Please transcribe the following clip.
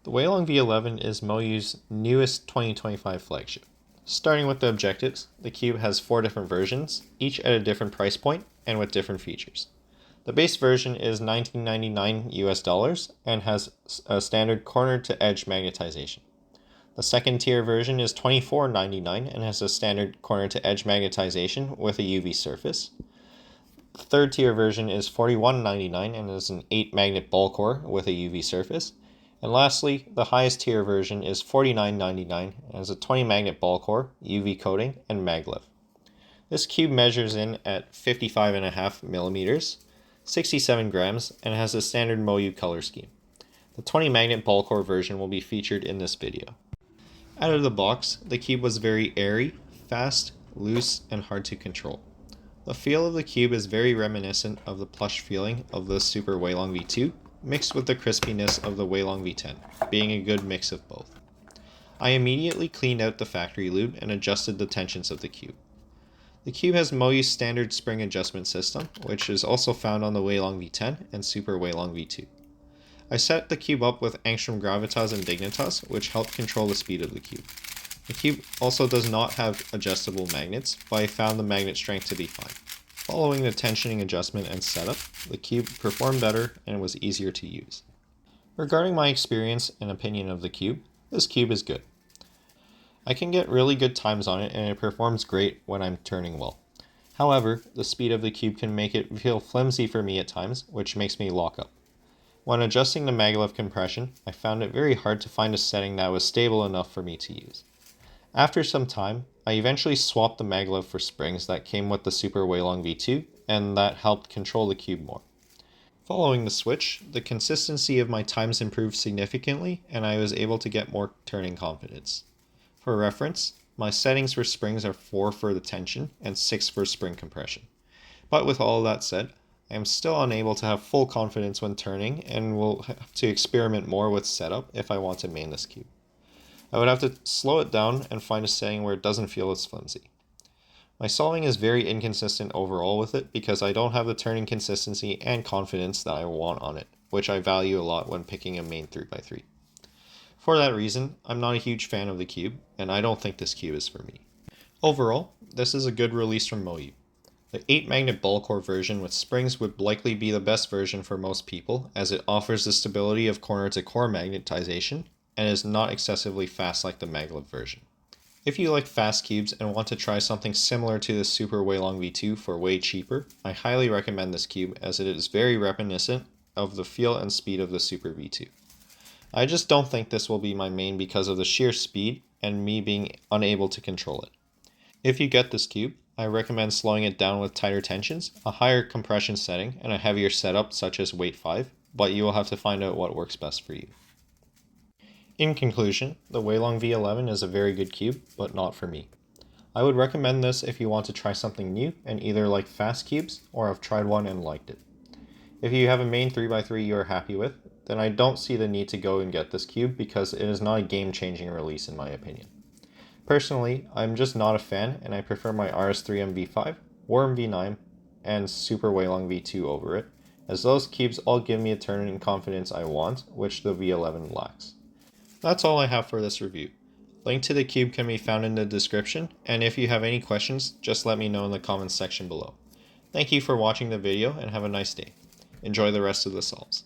The Weilong V11 is Moyu's newest 2025 flagship. Starting with the objectives, the cube has 4 different versions, each at a different price point and with different features. The base version is $19.99 US and has a standard corner to edge magnetization. The second tier version is $24.99 and has a standard corner to edge magnetization with a UV surface. The third tier version is $41.99 and is an 8 magnet ball core with a UV surface. And lastly, the highest tier version is $49.99 and has a 20 magnet ball core, UV coating, and maglev. This cube measures in at 55.5 millimeters, 67 grams, and has a standard Moyu color scheme. The 20 magnet ball core version will be featured in this video. Out of the box, the cube was very airy, fast, loose, and hard to control. The feel of the cube is very reminiscent of the plush feeling of the Super Weilong V2, mixed with the crispiness of the Weilong V10, being a good mix of both. I immediately cleaned out the factory lube and adjusted the tensions of the cube. The cube has Moyu's standard spring adjustment system, which is also found on the Weilong V10 and Super Weilong V2. I set the cube up with angstrom gravitas and dignitas, which help control the speed of the cube. The cube also does not have adjustable magnets, but I found the magnet strength to be fine. Following the tensioning adjustment and setup, the cube performed better and was easier to use. Regarding my experience and opinion of the cube, this cube is good. I can get really good times on it and it performs great when I'm turning well. However, the speed of the cube can make it feel flimsy for me at times, which makes me lock up. When adjusting the maglev compression, I found it very hard to find a setting that was stable enough for me to use. After some time, I eventually swapped the maglev for springs that came with the Super Weilong V2, and that helped control the cube more. Following the switch, the consistency of my times improved significantly, and I was able to get more turning confidence. For reference, my settings for springs are 4 for the tension and 6 for spring compression. But with all that said, I am still unable to have full confidence when turning and will have to experiment more with setup if I want to main this cube. I would have to slow it down and find a setting where it doesn't feel as flimsy. My solving is very inconsistent overall with it because I don't have the turning consistency and confidence that I want on it, which I value a lot when picking a main 3x3. For that reason, I'm not a huge fan of the cube, and I don't think this cube is for me. Overall, this is a good release from Moyu. The 8 magnet ball core version with springs would likely be the best version for most people, as it offers the stability of corner to core magnetization and is not excessively fast like the maglev version. If you like fast cubes and want to try something similar to the Super Weilong V2 for way cheaper, I highly recommend this cube as it is very reminiscent of the feel and speed of the Super V2. I just don't think this will be my main because of the sheer speed and me being unable to control it. If you get this cube, I recommend slowing it down with tighter tensions, a higher compression setting, and a heavier setup such as weight 5, but you will have to find out what works best for you. In conclusion, the Weilong V11 is a very good cube, but not for me. I would recommend this if you want to try something new and either like fast cubes or have tried one and liked it. If you have a main 3x3 you are happy with, then I don't see the need to go and get this cube because it is not a game-changing release in my opinion. Personally, I'm just not a fan and I prefer my RS3M V5, WRM V9, and Super Weilong V2 over it, as those cubes all give me a turning confidence I want, which the V11 lacks. That's all I have for this review. Link to the cube can be found in the description, and if you have any questions, just let me know in the comments section below. Thank you for watching the video and have a nice day. Enjoy the rest of the solves.